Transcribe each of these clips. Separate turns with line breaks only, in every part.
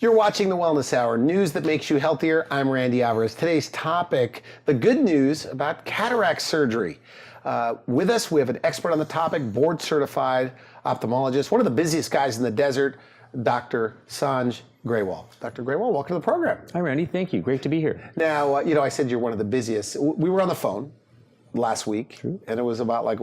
You're watching the Wellness Hour, news that makes you healthier. I'm Randy Alvarez. Today's topic, the good news about cataract surgery. With us, we have an expert on the topic, board certified ophthalmologist, one of the busiest guys in the desert, Dr. Sanjeev Grewal. Dr. Grewal, welcome to the program.
Hi, Randy. Thank you. Great to be here.
Now, I said you're one of the busiest. We were on the phone last week, and it was about like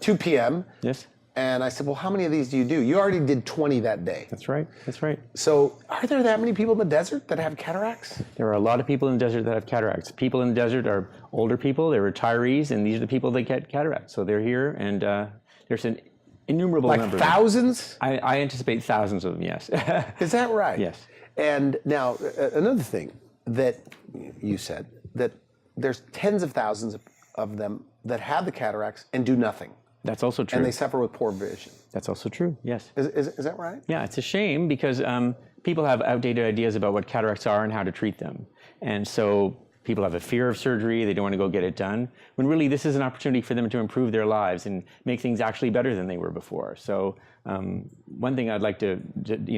2 p.m.
Yes.
And I said, well, how many of these do you do? You already did 20 that day.
That's right. That's right.
So are there that many people in the desert that have cataracts?
There are a lot of people in the desert that have cataracts. People in the desert are older people, they're retirees, and these are the people that get cataracts. So they're here, and there's an innumerable number.
Like thousands?
I anticipate thousands of them, yes.
Is that right?
Yes.
And now, another thing that you said, that there's tens of thousands of them that have the cataracts and do nothing.
That's also true.
And they suffer with poor vision.
That's also true, yes.
Is that right?
Yeah, it's a shame because people have outdated ideas about what cataracts are and how to treat them. And so people have a fear of surgery, they don't want to go get it done, when really this is an opportunity for them to improve their lives and make things actually better than they were before. So one thing I'd like to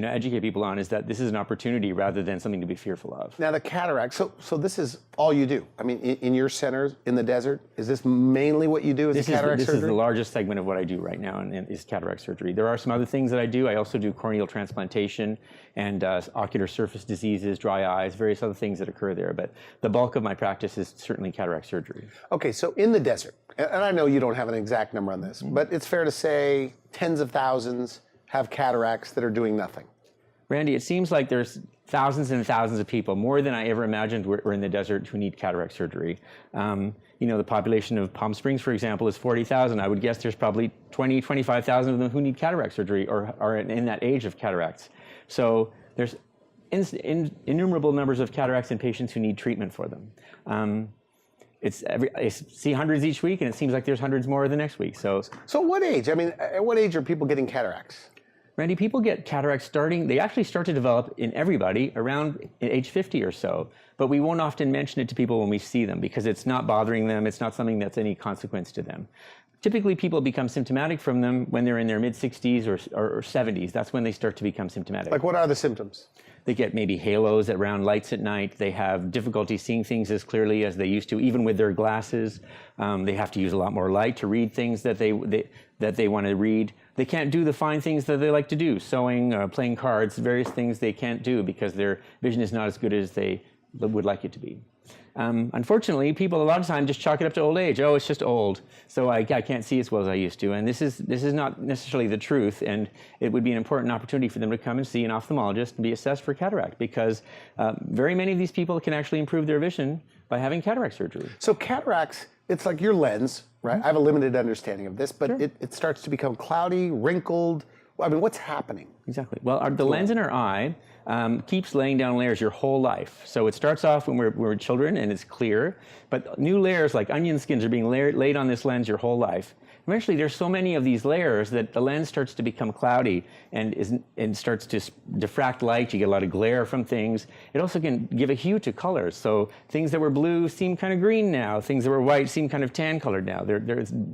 educate people on is that this is an opportunity rather than something to be fearful of.
Now the cataract, so this is all you do? I mean, in your centers in the desert, is this mainly what you do? This
is the largest segment of what I do right now, and is cataract surgery. There are some other things that I do. I also do corneal transplantation and ocular surface diseases, dry eyes, various other things that occur there. But the bulk of my practice is certainly cataract surgery.
Okay, so in the desert, and I know you don't have an exact number on this, but it's fair to say tens of thousands have cataracts that are doing nothing.
Randy, it seems like there's thousands and thousands of people, more than I ever imagined were in the desert, who need cataract surgery. The population of Palm Springs, for example, is 40,000. I would guess there's probably 20, 25,000 of them who need cataract surgery or are in that age of cataracts. So there's innumerable numbers of cataracts in patients who need treatment for them. I see hundreds each week, and it seems like there's hundreds more the next week. So
what age? I mean, at what age are people getting cataracts?
Randy, people get cataracts they actually start to develop in everybody around age 50 or so, but we won't often mention it to people when we see them because it's not bothering them, it's not something that's any consequence to them. Typically, people become symptomatic from them when they're in their mid-60s or 70s. That's when they start to become symptomatic.
Like what are the symptoms?
They get maybe halos around lights at night. They have difficulty seeing things as clearly as they used to, even with their glasses. They have to use a lot more light to read things that they want to read. They can't do the fine things that they like to do, sewing, playing cards, various things they can't do because their vision is not as good as they would like it to be. Unfortunately, people a lot of times just chalk it up to old age. Oh, it's just old, so I can't see as well as I used to. And this is not necessarily the truth, and it would be an important opportunity for them to come and see an ophthalmologist and be assessed for cataract because very many of these people can actually improve their vision by having cataract surgery.
So cataracts, it's like your lens, right?
Mm-hmm.
I have a limited understanding of this, but
Sure.
it starts to become cloudy, wrinkled. I mean, what's happening?
Exactly. Well, the lens in our eye keeps laying down layers your whole life. So it starts off when we're children and it's clear, but new layers like onion skins are being laid on this lens your whole life. Eventually, there's so many of these layers that the lens starts to become cloudy and starts to diffract light. You get a lot of glare from things. It also can give a hue to colors. So things that were blue seem kind of green now. Things that were white seem kind of tan colored now. They're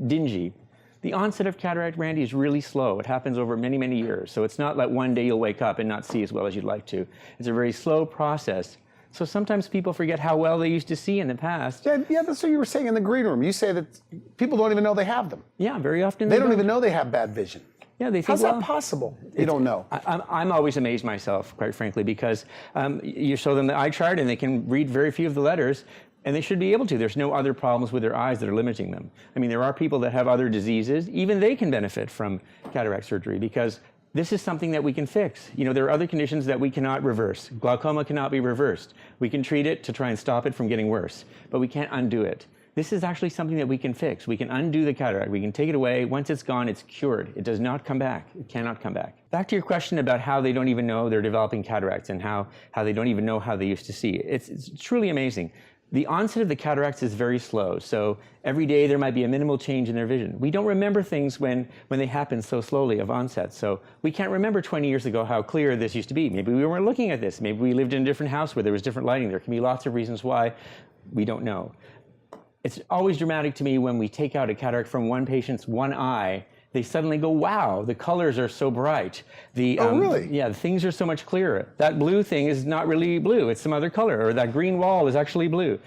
dingy. The onset of cataract, Randy, is really slow. It happens over many, many years. So it's not like one day you'll wake up and not see as well as you'd like to. It's a very slow process. So sometimes people forget how well they used to see in the past.
Yeah, that's what you were saying in the green room. You say that people don't even know they have them.
Yeah, very often
They don't even know they have bad vision.
Yeah, they think,
how's that possible? You don't know.
I'm always amazed myself, quite frankly, because you show them the eye chart and they can read very few of the letters. And they should be able to. There's no other problems with their eyes that are limiting them. I mean, there are people that have other diseases. Even they can benefit from cataract surgery because this is something that we can fix. There are other conditions that we cannot reverse. Glaucoma cannot be reversed. We can treat it to try and stop it from getting worse, but we can't undo it. This is actually something that we can fix. We can undo the cataract. We can take it away. Once it's gone, it's cured. It does not come back. It cannot come back. Back to your question about how they don't even know they're developing cataracts and how they don't even know how they used to see. It's truly amazing. The onset of the cataracts is very slow, so every day there might be a minimal change in their vision. We don't remember things when they happen so slowly of onset, so we can't remember 20 years ago how clear this used to be. Maybe we weren't looking at this. Maybe we lived in a different house where there was different lighting. There can be lots of reasons why. We don't know. It's always dramatic to me when we take out a cataract from one patient's one eye they suddenly go, wow, the colors are so bright.
Oh, really?
Yeah, the things are so much clearer. That blue thing is not really blue, it's some other color, or that green wall is actually blue.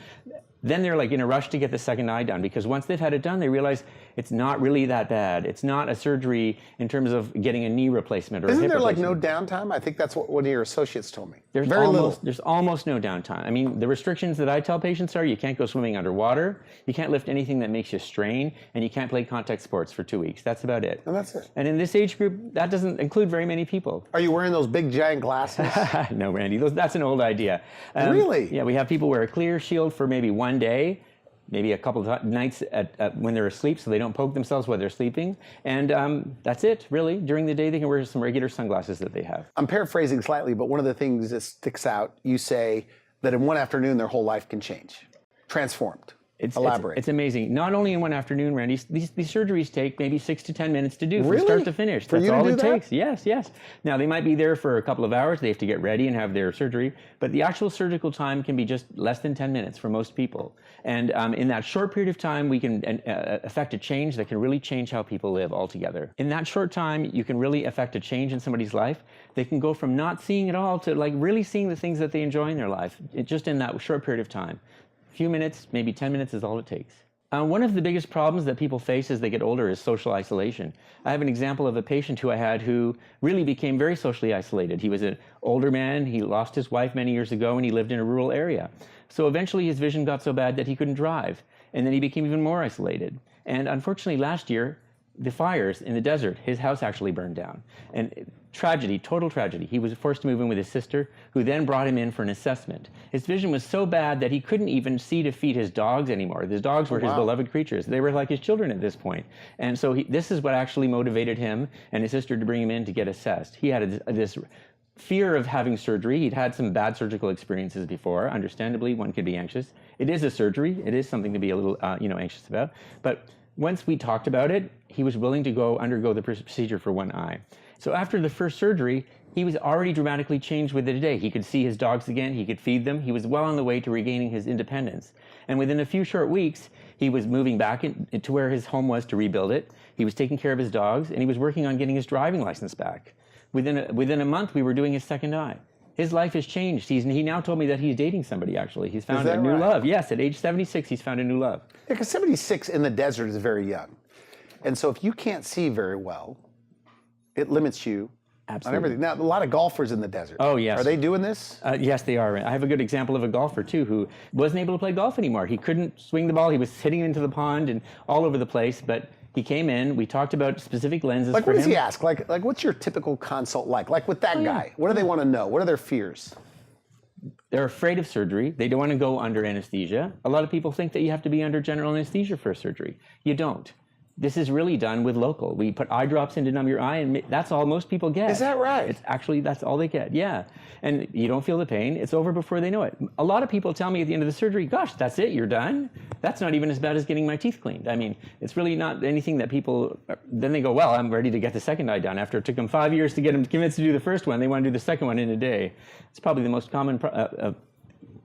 Then they're like in a rush to get the second eye done, because once they've had it done, they realize it's not really that bad. It's not a surgery in terms of getting a knee replacement or a hip
Isn't there like
replacement.
no downtime? I think that's what one of your associates told me.
There's
Very little.
There's almost no downtime. I mean, the restrictions that I tell patients are you can't go swimming underwater, you can't lift anything that makes you strain, and you can't play contact sports for 2 weeks. That's about it.
And that's it.
And in this age group, that doesn't include very many people.
Are you wearing those big giant glasses?
No, Randy, that's an old idea.
Really?
Yeah, we have people wear a clear shield for maybe one day, maybe a couple of nights when they're asleep so they don't poke themselves while they're sleeping. And that's it, really. During the day, they can wear some regular sunglasses that they have.
I'm paraphrasing slightly, but one of the things that sticks out, you say that in one afternoon, their whole life can change. Transformed. Elaborate.
It's amazing. Not only in one afternoon, Randy, these surgeries take maybe 6 to 10 minutes to do from
Really?
start to finish.
For
That's
you to
all
do
it
that?
takes. Yes, yes. Now, they might be there for a couple of hours. They have to get ready and have their surgery. But the actual surgical time can be just less than 10 minutes for most people. And in that short period of time, we can affect a change that can really change how people live altogether. In that short time, you can really affect a change in somebody's life. They can go from not seeing at all to like really seeing the things that they enjoy in their life, just in that short period of time. A few minutes, maybe 10 minutes is all it takes. One of the biggest problems that people face as they get older is social isolation. I have an example of a patient who I had who really became very socially isolated. He was an older man, he lost his wife many years ago, and he lived in a rural area. So eventually his vision got so bad that he couldn't drive, and then he became even more isolated. And unfortunately last year, the fires in the desert, his house actually burned down. And tragedy, total tragedy. He was forced to move in with his sister, who then brought him in for an assessment. His vision was so bad that he couldn't even see to feed his dogs anymore. His dogs were his beloved creatures. They were like his children at this point. And so this is what actually motivated him and his sister to bring him in to get assessed. He had this fear of having surgery. He'd had some bad surgical experiences before. Understandably, one could be anxious. It is a surgery. It is something to be a little anxious about. But once we talked about it, he was willing to undergo the procedure for one eye. So after the first surgery, he was already dramatically changed within a day. He could see his dogs again, he could feed them. He was well on the way to regaining his independence. And within a few short weeks, he was moving back to where his home was to rebuild it. He was taking care of his dogs, and he was working on getting his driving license back. Within a month, we were doing his second eye. His life has changed. He now told me that he's dating somebody, actually. He's found a new love. Yes, at age 76, he's found a new love.
Yeah, because 76 in the desert is very young. And so if you can't see very well, it limits you on everything. Now, a lot of golfers in the desert.
Oh, yes.
Are they doing this?
Yes, they are. I have a good example of a golfer, too, who wasn't able to play golf anymore. He couldn't swing the ball. He was hitting into the pond and all over the place, but he came in, we talked about specific lenses for him.
Like, what does he ask? Like, what's your typical consult like? Like with that guy, what do they want to know? What are their fears?
They're afraid of surgery. They don't want to go under anesthesia. A lot of people think that you have to be under general anesthesia for surgery. You don't. This is really done with local. We put eye drops in to numb your eye, and that's all most people get.
Is that right?
It's actually, that's all they get, yeah. And you don't feel the pain. It's over before they know it. A lot of people tell me at the end of the surgery, gosh, that's it, you're done? That's not even as bad as getting my teeth cleaned. I mean, it's really not anything that people, then they go, well, I'm ready to get the second eye done. After it took them 5 years to get them convinced to do the first one, they want to do the second one in a day. It's probably the most common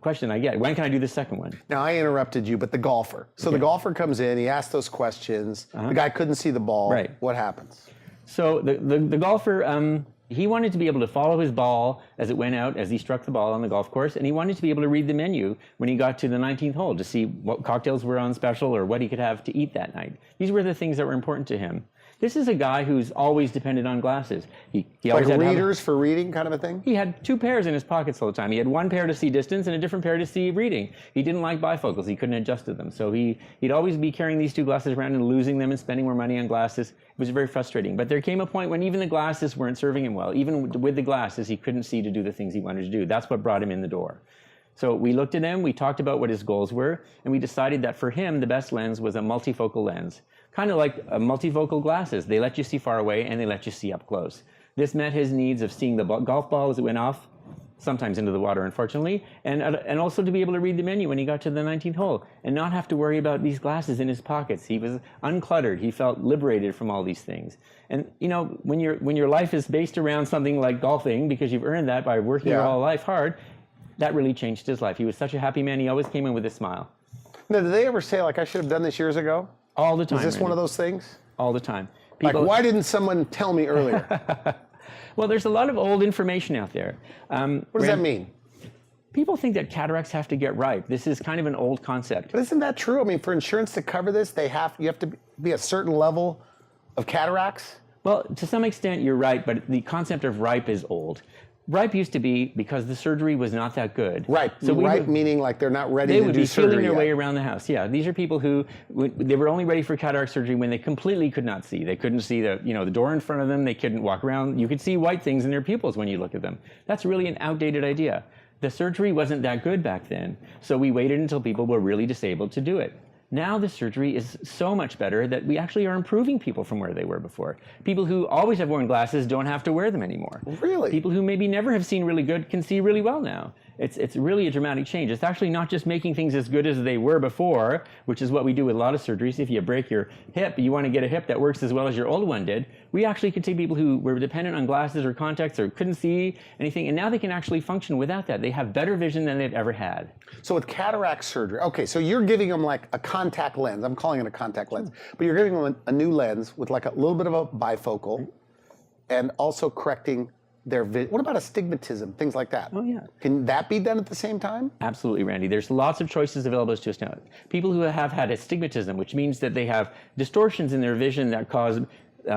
question I get. When can I do the second one?
Now, I interrupted you, but the golfer. So the golfer comes in, he asks those questions. The guy couldn't see the ball.
Right.
What happens?
So the golfer, he wanted to be able to follow his ball as it went out, as he struck the ball on the golf course, and he wanted to be able to read the menu when he got to the 19th hole to see what cocktails were on special or what he could have to eat that night. These were the things that were important to him. This is a guy who's always depended on glasses. He always
Like
had
readers for reading kind of a thing?
He had 2 pairs in his pockets all the time. He had one pair to see distance and a different pair to see reading. He didn't like bifocals. He couldn't adjust to them. So he'd always be carrying these 2 glasses around and losing them and spending more money on glasses. It was very frustrating. But there came a point when even the glasses weren't serving him well. Even with the glasses, he couldn't see to do the things he wanted to do. That's what brought him in the door. So we looked at him, we talked about what his goals were, and we decided that for him, the best lens was a multifocal lens. Kind of like multifocal glasses. They let you see far away and they let you see up close. This met his needs of seeing the golf ball as it went off, sometimes into the water, unfortunately, and also to be able to read the menu when he got to the 19th hole and not have to worry about these glasses in his pockets. He was uncluttered. He felt liberated from all these things. And you know, when your life is based around something like golfing, because you've earned that by working your whole life hard, that really changed his life. He was such a happy man. He always came in with a smile.
Now, did they ever say, like, I should have done this years ago?
All the time.
Is this one of those things?
All the time.
Like, why didn't someone tell me earlier?
Well, there's a lot of old information out there.
What does that mean?
People think that cataracts have to get ripe. This is kind of an old concept.
But isn't that true? I mean, for insurance to cover this, you have to be a certain level of cataracts?
Well, to some extent, you're right, but the concept of ripe is old. Ripe used to be because the surgery was not that good.
Ripe. So ripe meaning like they're not ready to do surgery.
They would be feeling their way around the house. Yeah, these are people who they were only ready for cataract surgery when they completely could not see. They couldn't see the door in front of them. They couldn't walk around. You could see white things in their pupils when you look at them. That's really an outdated idea. The surgery wasn't that good back then, so we waited until people were really disabled to do it. Now the surgery is so much better that we actually are improving people from where they were before. People who always have worn glasses don't have to wear them anymore.
Really?
People who maybe never have seen really good can see really well now. It's really a dramatic change. It's actually not just making things as good as they were before, which is what we do with a lot of surgeries. If you break your hip, you want to get a hip that works as well as your old one did. We actually could take people who were dependent on glasses or contacts or couldn't see anything, and now they can actually function without that. They have better vision than they've ever had.
So with cataract surgery, okay, so you're giving them like a contact lens. I'm calling it a contact lens. But you're giving them a new lens with like a little bit of a bifocal and also correcting their vision. What about astigmatism, things like that?
Oh, yeah.
Can that be done at the same time?
Absolutely, Randy. There's lots of choices available to us now. People who have had astigmatism, which means that they have distortions in their vision that cause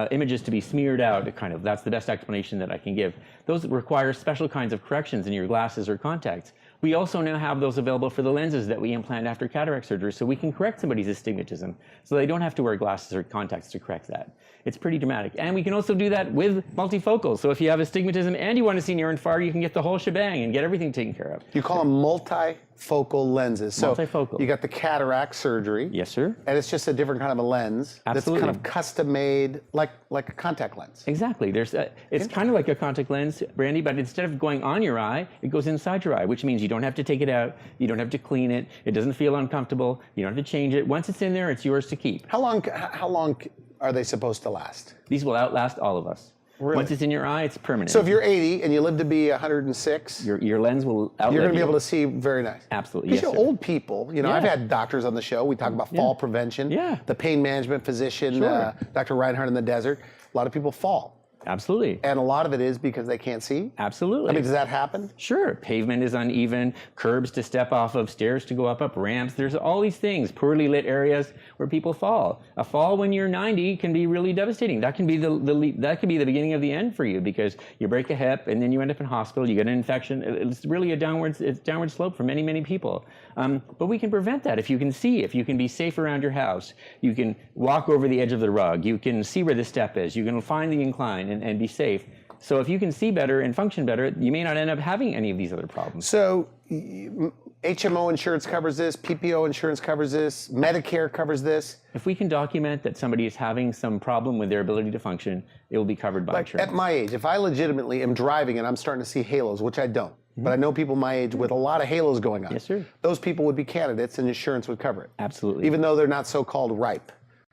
images to be smeared out, that's the best explanation that I can give. Those require special kinds of corrections in your glasses or contacts. We also now have those available for the lenses that we implant after cataract surgery, so we can correct somebody's astigmatism, so they don't have to wear glasses or contacts to correct that. It's pretty dramatic. And we can also do that with multifocals. So if you have astigmatism and you want to see near and far, you can get the whole shebang and get everything taken care of.
You call them multifocal lenses. So
multifocal.
You got the cataract surgery.
Yes, sir.
And it's just a different kind of a lens.
Absolutely.
That's kind of custom made, like a contact lens.
Exactly. It's kind of like a contact lens, Brandy, but instead of going on your eye, it goes inside your eye, which means you don't have to take it out, you don't have to clean it, it doesn't feel uncomfortable, you don't have to change it. Once it's in there, it's yours to keep.
How long are they supposed to last?
These will outlast all of us.
Really?
Once it's in your eye, it's permanent.
So if you're 80 and you live to be 106,
your lens will outlive
you're going to be
you.
able to see very nice.
Absolutely.
Because
Yes,
you're
sir.
old people.
Yeah.
I've had doctors on the show. We talk about fall prevention.
Yeah.
The pain management physician,
Sure.
Dr. Reinhardt in the desert. A lot of people fall.
Absolutely.
And a lot of it is because they can't see.
Absolutely.
I mean, does that happen?
Sure. Pavement is uneven, curbs to step off of, stairs to go up ramps. There's all these things, poorly lit areas where people fall. A fall when you're 90 can be really devastating. That can be that could be the beginning of the end for you, because you break a hip and then you end up in hospital, you get an infection. It's really a downward slope for many, many people. But we can prevent that if you can see, if you can be safe around your house. You can walk over the edge of the rug. You can see where the step is. You can find the incline and be safe. So if you can see better and function better, you may not end up having any of these other problems.
So HMO insurance covers this, PPO insurance covers this, Medicare covers this.
If we can document that somebody is having some problem with their ability to function, it will be covered by insurance.
At my age, if I legitimately am driving and I'm starting to see halos, which I don't, but I know people my age with a lot of halos going on.
Yes, sir.
Those people would be candidates and insurance would cover it.
Absolutely.
Even though they're not so-called ripe.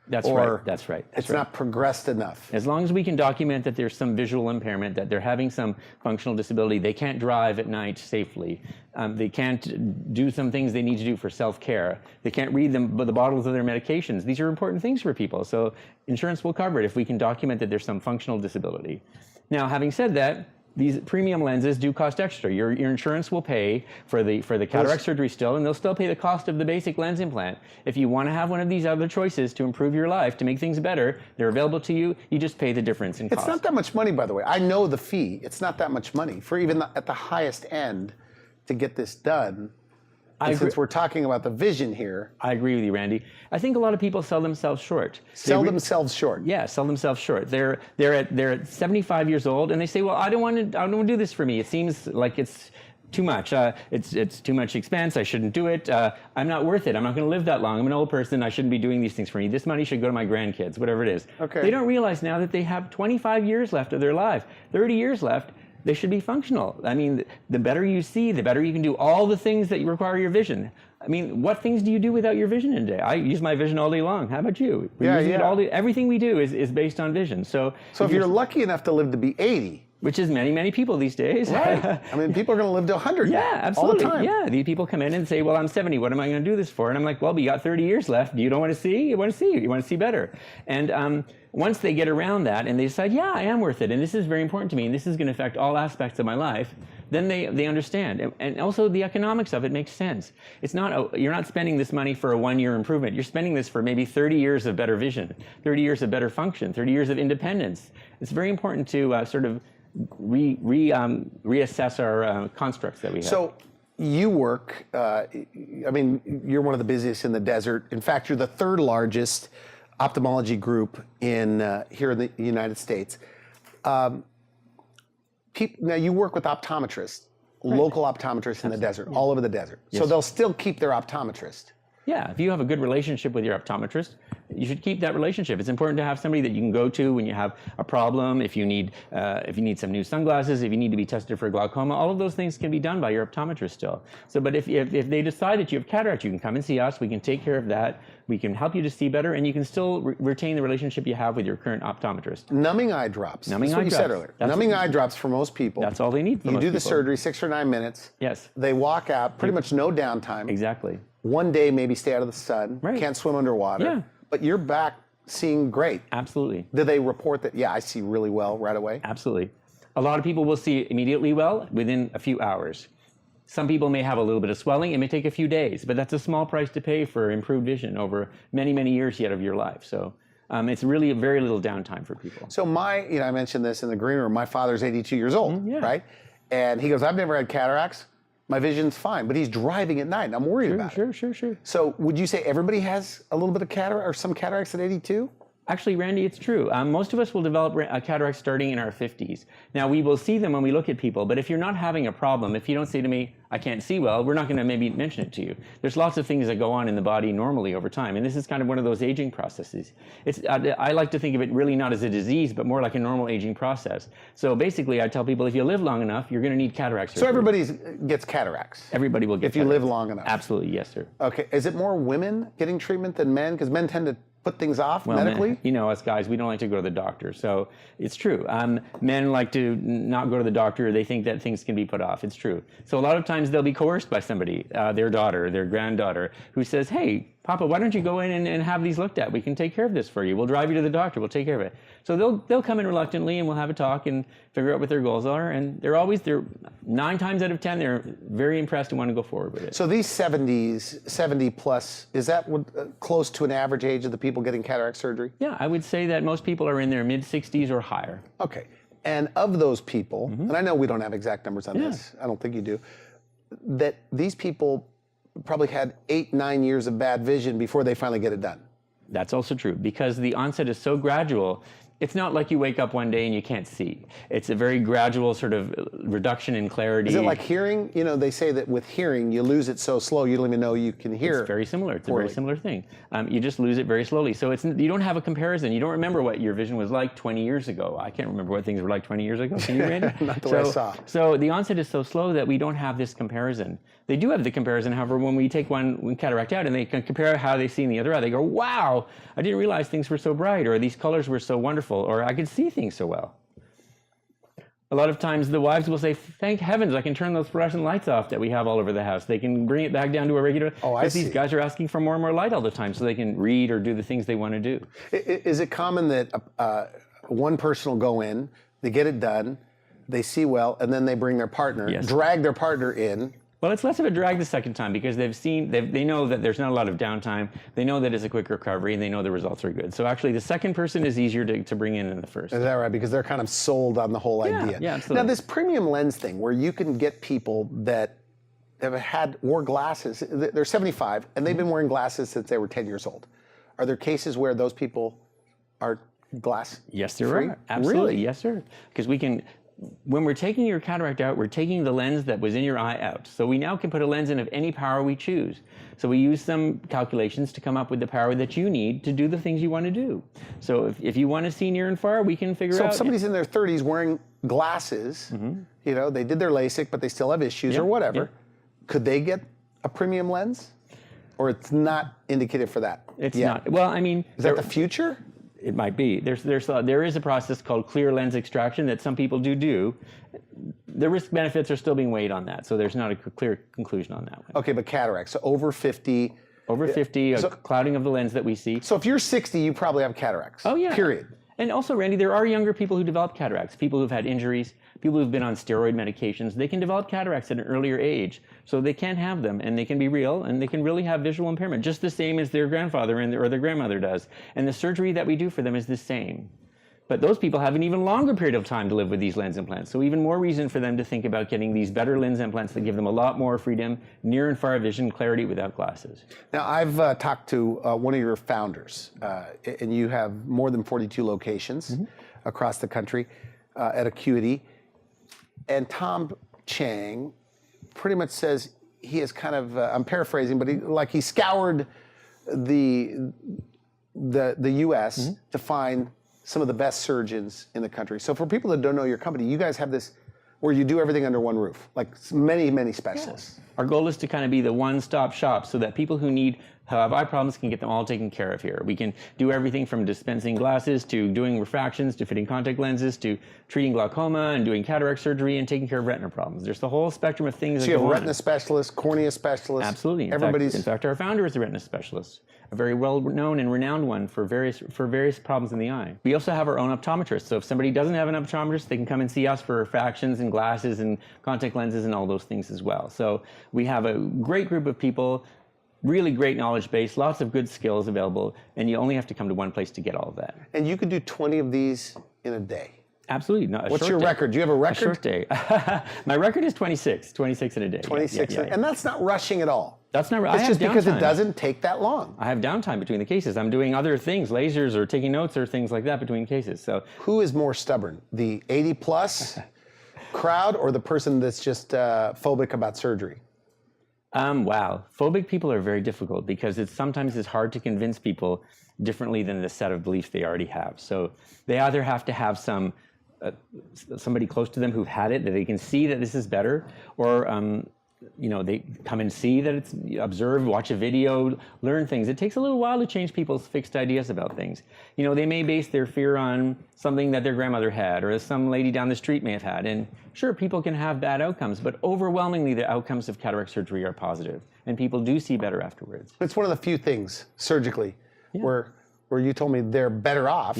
That's
or
right. That's right.
It's not progressed enough.
As long as we can document that there's some visual impairment, that they're having some functional disability, they can't drive at night safely, they can't do some things they need to do for self-care, they can't read the bottles of their medications. These are important things for people, so insurance will cover it if we can document that there's some functional disability. Now, having said that, these premium lenses do cost extra. Your insurance will pay for the cataract surgery still, and they'll still pay the cost of the basic lens implant. If you want to have one of these other choices to improve your life, to make things better, they're available to you. You just pay the difference in cost.
It's not that much money, by the way. I know the fee. It's not that much money for even at the highest end to get this done. And since we're talking about the vision here.
I agree with you, Randy. I think a lot of people sell themselves short.
Sell themselves short.
Yeah, sell themselves short. They're at 75 years old and they say, well, I don't want to do this for me. It seems like it's too much. It's too much expense. I shouldn't do it. I'm not worth it. I'm not going to live that long. I'm an old person. I shouldn't be doing these things for me. This money should go to my grandkids, whatever it is.
Okay.
They don't realize now that they have 25 years left of their life, 30 years left. They should be functional. I mean, the better you see, the better you can do all the things that require your vision. I mean, what things do you do without your vision in a day? I use my vision all day long. How about you? We're using it all day. Everything we do is based on vision. So
if you're lucky enough to live to be 80,
Which is many, many people these days.
Right. I mean, people are going to live to 100.
Yeah, absolutely.
All the time.
Yeah, these people come in and say, well, I'm 70. What am I going to do this for? And I'm like, well, you got 30 years left. You don't want to see? You want to see? You want to see better? And once they get around that and they decide, yeah, I am worth it, and this is very important to me, and this is going to affect all aspects of my life, then they understand. And also the economics of it makes sense. It's not, you're not spending this money for a 1-year improvement. You're spending this for maybe 30 years of better vision, 30 years of better function, 30 years of independence. It's very important to sort of reassess our constructs that we have.
So you work, I mean, you're one of the busiest in the desert. In fact, you're the 3rd largest ophthalmology group in here in the United States. Now you work with optometrists, local optometrists in the desert, all over the desert. So they'll still keep their optometrist.
Yeah, if you have a good relationship with your optometrist, you should keep that relationship. It's important to have somebody that you can go to when you have a problem, if you need some new sunglasses, if you need to be tested for glaucoma. All of those things can be done by your optometrist still. So, but if they decide that you have cataract, you can come and see us. We can take care of that. We can help you to see better, and you can still retain the relationship you have with your current optometrist.
Numbing eye drops. That's what you said earlier. Numbing eye drops for most people.
That's all they need for most people.
You do the surgery, 6 or 9 minutes.
Yes.
They walk out, pretty much no downtime.
Exactly.
One day, maybe stay out of the sun.
Right.
Can't swim underwater.
Yeah.
But you're back seeing great.
Absolutely.
Do they report that, yeah, I see really well right away?
Absolutely. A lot of people will see immediately well within a few hours. Some people may have a little bit of swelling. It may take a few days, but that's a small price to pay for improved vision over many, many years yet of your life. So it's really very little downtime for people.
So I mentioned this in the green room, my father's 82 years old, right? And he goes, I've never had cataracts. My vision's fine, but he's driving at night, and I'm worried about it. Sure. So would you say everybody has a little bit of cataract or some cataracts at 82?
Actually, Randy, it's true. Most of us will develop cataracts starting in our 50s. Now, we will see them when we look at people, but if you're not having a problem, if you don't say to me, I can't see well, we're not going to maybe mention it to you. There's lots of things that go on in the body normally over time, and this is kind of one of those aging processes. I like to think of it really not as a disease, but more like a normal aging process. So basically, I tell people if you live long enough, you're going to need cataract surgery.
So everybody gets cataracts?
Everybody will get
if you live long enough?
Absolutely, yes, sir.
Okay, is it more women getting treatment than men? Because men tend to put things off medically?
You know, us guys, we don't like to go to the doctor. So it's true. Men like to not go to the doctor. They think that things can be put off. It's true. So a lot of times they'll be coerced by somebody, their daughter, their granddaughter, who says, hey, Papa, why don't you go in and have these looked at? We can take care of this for you. We'll drive you to the doctor. We'll take care of it. So they'll come in reluctantly, and we'll have a talk and figure out what their goals are. And they're 9 times out of 10, they're very impressed and want to go forward with it.
So these 70 plus, is that close to an average age of the people getting cataract surgery?
Yeah, I would say that most people are in their mid-60s or higher.
Okay. And of those people, and I know we don't have exact numbers on this, I don't think you do, that these people probably had 8-9 years of bad vision before they finally get it done.
That's also true, because the onset is so gradual. It's not like you wake up one day and you can't see. It's a very gradual sort of reduction in clarity.
Is it like hearing? You know, they say that with hearing, you lose it so slow you don't even know you can hear.
It's very similar. It's a very similar thing. You just lose it very slowly. So you don't have a comparison. You don't remember what your vision was like 20 years ago. I can't remember what things were like 20 years ago. Can you, Randy?
Not the way I saw.
So the onset is so slow that we don't have this comparison. They do have the comparison, however, when we take one cataract out and they can compare how they see in the other eye. They go, wow, I didn't realize things were so bright, or these colors were so wonderful, or I could see things so well. A lot of times the wives will say, thank heavens, I can turn those fluorescent lights off that we have all over the house. They can bring it back down to a regular, because these guys are asking for more and more light all the time so they can read or do the things they want to do.
Is it common that one person will go in, they get it done, they see well, and then they bring their partner, drag their partner in?
Well, it's less of a drag the second time, because they know that there's not a lot of downtime. They know that it's a quick recovery, and they know the results are good. So actually, the second person is easier to bring in than the first.
Is that right? Because they're kind of sold on the whole idea.
Yeah, absolutely.
Now, this premium lens thing, where you can get people that wore glasses, they're 75, and they've been wearing glasses since they were 10 years old. Are there cases where those people are glass free?
Yes, there are. Absolutely.
Really?
Yes, sir. Because when we're taking your cataract out, we're taking the lens that was in your eye out. So we now can put a lens in of any power we choose. So we use some calculations to come up with the power that you need to do the things you want to do. So if you want to see near and far, we can figure out.
So if somebody's in their 30s wearing glasses, you know, they did their LASIK, but they still have issues or whatever, could they get a premium lens? Or it's not indicated for that?
It's not. Well, I mean.
Is that the future?
It might be. There is a process called clear lens extraction that some people do. The risk benefits are still being weighed on that, so there's not a clear conclusion on that one.
Okay, but cataracts, so over 50.
Over 50, a clouding of the lens that we see.
So if you're 60, you probably have cataracts.
Oh, yeah.
Period.
And also, Randy, there are younger people who develop cataracts, people who've had injuries, people who've been on steroid medications. They can develop cataracts at an earlier age, so they can have them, and they can be real, and they can really have visual impairment, just the same as their grandfather or their grandmother does. And the surgery that we do for them is the same. But those people have an even longer period of time to live with these lens implants. So even more reason for them to think about getting these better lens implants that give them a lot more freedom, near and far vision, clarity without glasses.
Now, I've talked to one of your founders, and you have more than 42 locations across the country at Acuity. And Tom Chang pretty much says he has kind of, I'm paraphrasing, but he scoured the U.S. to find some of the best surgeons in the country. So for people that don't know your company, you guys have this where you do everything under one roof, like many, many specialists.
Yes. Our goal is to kind of be the one-stop shop so that people who have eye problems can get them all taken care of here. We can do everything from dispensing glasses to doing refractions to fitting contact lenses to treating glaucoma and doing cataract surgery and taking care of retina problems. There's the whole spectrum of things.
So you have retina specialists, cornea specialists.
Absolutely.
In
fact, our founder is a retina specialist, a very well-known and renowned one for various problems in the eye. We also have our own optometrist. So if somebody doesn't have an optometrist, they can come and see us for refractions and glasses and contact lenses and all those things as well. So we have a great group of people, really great knowledge base, lots of good skills available, and you only have to come to one place to get all of that.
And you could do 20 of these in a day.
Absolutely.
What's your record? Do you have a record?
A short day. My record is 26 in a day.
26,
yeah.
And that's not rushing at all.
That's not right.
It's just because it doesn't take that long.
I have downtime between the cases. I'm doing other things, lasers or taking notes or things like that between cases. So
who is more stubborn, the 80-plus crowd or the person that's just phobic about surgery?
Wow. Phobic people are very difficult because sometimes it's hard to convince people differently than the set of beliefs they already have. So they either have to have somebody close to them who've had it, that they can see that this is better, or they come and see that it's observe, watch a video, learn things. It takes a little while to change people's fixed ideas about things. They may base their fear on something that their grandmother had or some lady down the street may have had. And sure, people can have bad outcomes, but overwhelmingly the outcomes of cataract surgery are positive, and people do see better afterwards.
It's one of the few things surgically where you told me they're better off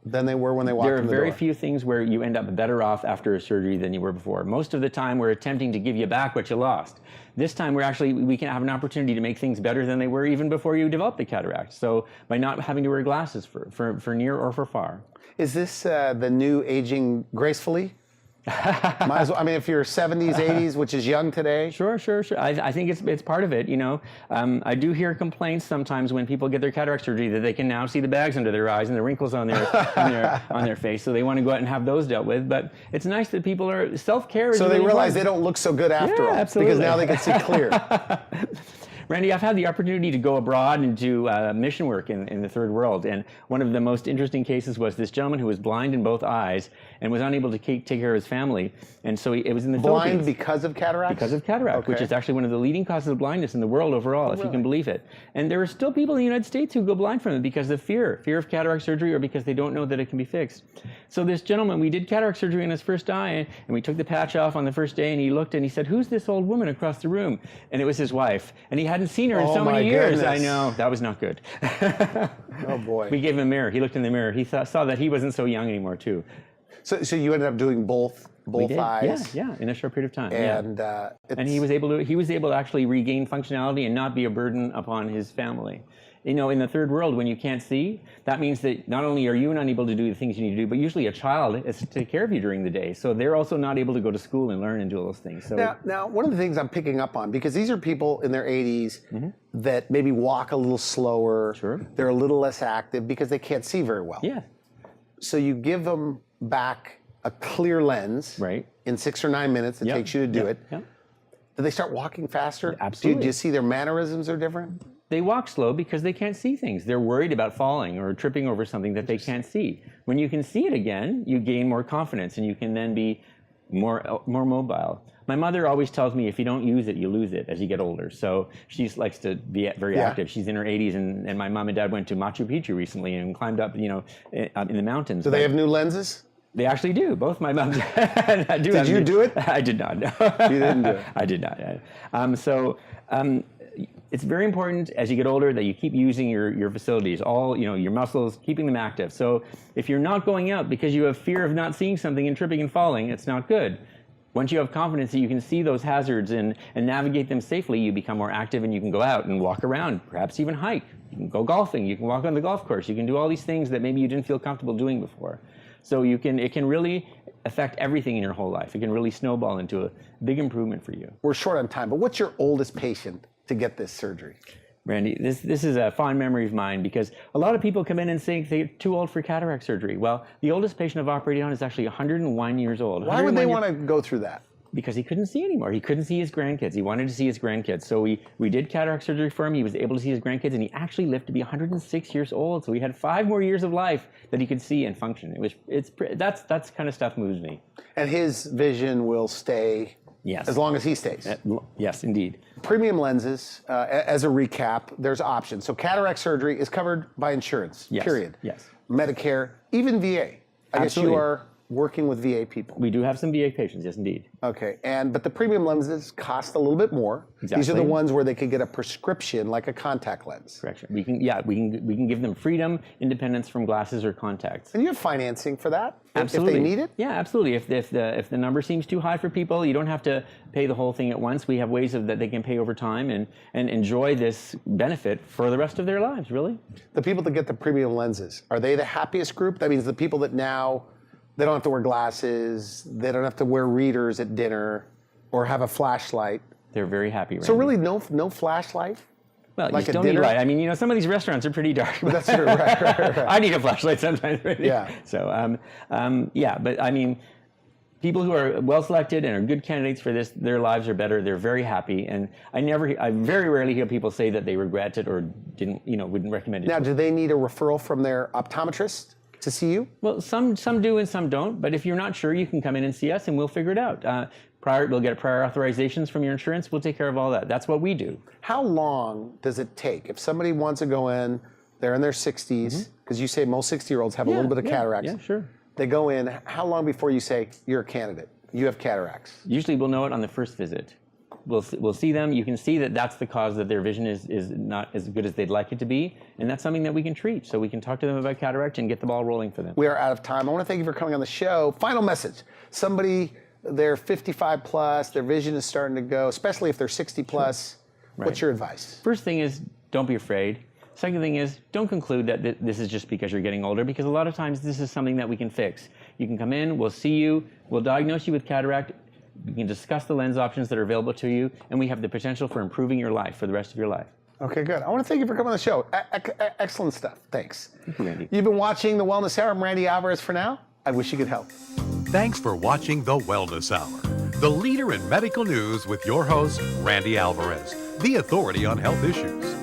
than they were when they walked in the door.
There are very few things where you end up better off after a surgery than you were before. Most of the time, we're attempting to give you back what you lost. This time, we can have an opportunity to make things better than they were even before you developed the cataract. So by not having to wear glasses for near or for far.
Is this the new aging gracefully? Might as well, if you're 70s, 80s, which is young today.
Sure. I think it's part of it. I do hear complaints sometimes when people get their cataract surgery that they can now see the bags under their eyes and the wrinkles on their face, so they want to go out and have those dealt with. But it's nice that people are self-care.
So they realize they don't look so good after all,
absolutely.
Because now they can see clear.
Randy, I've had the opportunity to go abroad and do mission work in the third world, and one of the most interesting cases was this gentleman who was blind in both eyes and was unable to take care of his family, and so it was in the Philippines.
Blind because of cataracts?
Because of cataract, which is actually one of the leading causes of blindness in the world overall, if you can believe it. And there are still people in the United States who go blind from it because of fear of cataract surgery, or because they don't know that it can be fixed. So this gentleman, we did cataract surgery in his first eye, and we took the patch off on the first day, and he looked and he said, "Who's this old woman across the room?" And it was his wife, and he hadn't seen her in so many years.
Goodness.
I know, that was not good.
Oh boy.
We gave him a mirror. He looked in the mirror. He saw that he wasn't so young anymore too.
So you ended up doing both eyes?
Yeah, in a short period of time.
And
he was able to actually regain functionality and not be a burden upon his family. In the third world, when you can't see, that means that not only are you unable to do the things you need to do, but usually a child is to take care of you during the day. So they're also not able to go to school and learn and do all those things. So
now, one of the things I'm picking up on, because these are people in their 80s that maybe walk a little slower, they're a little less active because they can't see very well.
Yeah.
So you give them back a clear lens in 6 or 9 minutes. It takes you to do it.
Yep.
Do they start walking faster?
Absolutely.
Do you see their mannerisms are different?
They walk slow because they can't see things. They're worried about falling or tripping over something that they can't see. When you can see it again, you gain more confidence and you can then be more mobile. My mother always tells me if you don't use it, you lose it as you get older. So she likes to be very active. She's in her 80s, and my mom and dad went to Machu Picchu recently and climbed up, in the mountains.
Do they have new lenses?
They actually do. Both my mom and dad do.
Did you do it?
I did not. No.
You didn't do it.
I did not. It's very important as you get older that you keep using your facilities, all your muscles, keeping them active. So if you're not going out because you have fear of not seeing something and tripping and falling, it's not good. Once you have confidence that you can see those hazards and navigate them safely, you become more active and you can go out and walk around, perhaps even hike. You can go golfing, you can walk on the golf course, you can do all these things that maybe you didn't feel comfortable doing before. So it can really affect everything in your whole life. It can really snowball into a big improvement for you.
We're short on time, but what's your oldest patient to get this surgery?
Randy, this is a fond memory of mine because a lot of people come in and say they're too old for cataract surgery. Well, the oldest patient I've operated on is actually 101 years old.
Why would they want to go through that?
Because he couldn't see anymore. He couldn't see his grandkids. He wanted to see his grandkids. So we did cataract surgery for him. He was able to see his grandkids, and he actually lived to be 106 years old. So he had 5 more years of life that he could see and function. That's kind of stuff moves me.
And his vision will stay.
Yes.
As long as he stays.
Yes, indeed.
Premium lenses, as a recap, there's options. So cataract surgery is covered by insurance,
Yes.
period.
Yes.
Medicare, even VA. I guess you
Absolutely.
are working with VA people.
We do have some VA patients, yes, indeed.
Okay, but the premium lenses cost a little bit more.
Exactly.
These are the ones where they could get a prescription like a contact lens.
Correction. We can give them freedom, independence from glasses or contacts.
And you have financing for that?
Absolutely.
If they need it?
Yeah, absolutely. If the number seems too high for people, you don't have to pay the whole thing at once. We have ways that they can pay over time and enjoy this benefit for the rest of their lives, really.
The people that get the premium lenses, are they the happiest group? That means the people that now, they don't have to wear glasses, they don't have to wear readers at dinner or have a flashlight.
They're very happy, Randy.
So really no flashlight?
Well,
like
you still
a
need
dinner?
light. I mean, some of these restaurants are pretty dark.
That's true, right.
I need a flashlight sometimes, Randy.
Yeah.
So, but I mean, people who are well selected and are good candidates for this, their lives are better. They're very happy, and I very rarely hear people say that they regret it or wouldn't recommend it.
Now, do they need a referral from their optometrist to see you?
Well, some do and some don't. But if you're not sure, you can come in and see us, and we'll figure it out. We'll get prior authorizations from your insurance. We'll take care of all that. That's what we do.
How long does it take if somebody wants to go in? They're in their 60s, because you say most 60-year-olds have a little bit of cataracts.
Yeah, sure.
They go in. How long before you say you're a candidate? You have cataracts.
Usually, we'll know it on the first visit. We'll see them. You can see that that's the cause that their vision is not as good as they'd like it to be, and that's something that we can treat. So we can talk to them about cataract and get the ball rolling for them.
We are out of time. I want to thank you for coming on the show. Final message. Somebody, they're 55 plus, their vision is starting to go, especially if they're 60 plus. Right. What's your advice?
First thing is, don't be afraid. Second thing is, don't conclude that this is just because you're getting older, because a lot of times this is something that we can fix. You can come in, we'll see you, we'll diagnose you with cataract, we can discuss the lens options that are available to you, and we have the potential for improving your life for the rest of your life.
Okay, good. I want to thank you for coming on the show. Excellent stuff. Thanks.
Thank you, Randy.
You've been watching The Wellness Hour. I'm Randy Alvarez for now. I wish you could help.
Thanks for watching The Wellness Hour, the leader in medical news with your host, Randy Alvarez, the authority on health issues.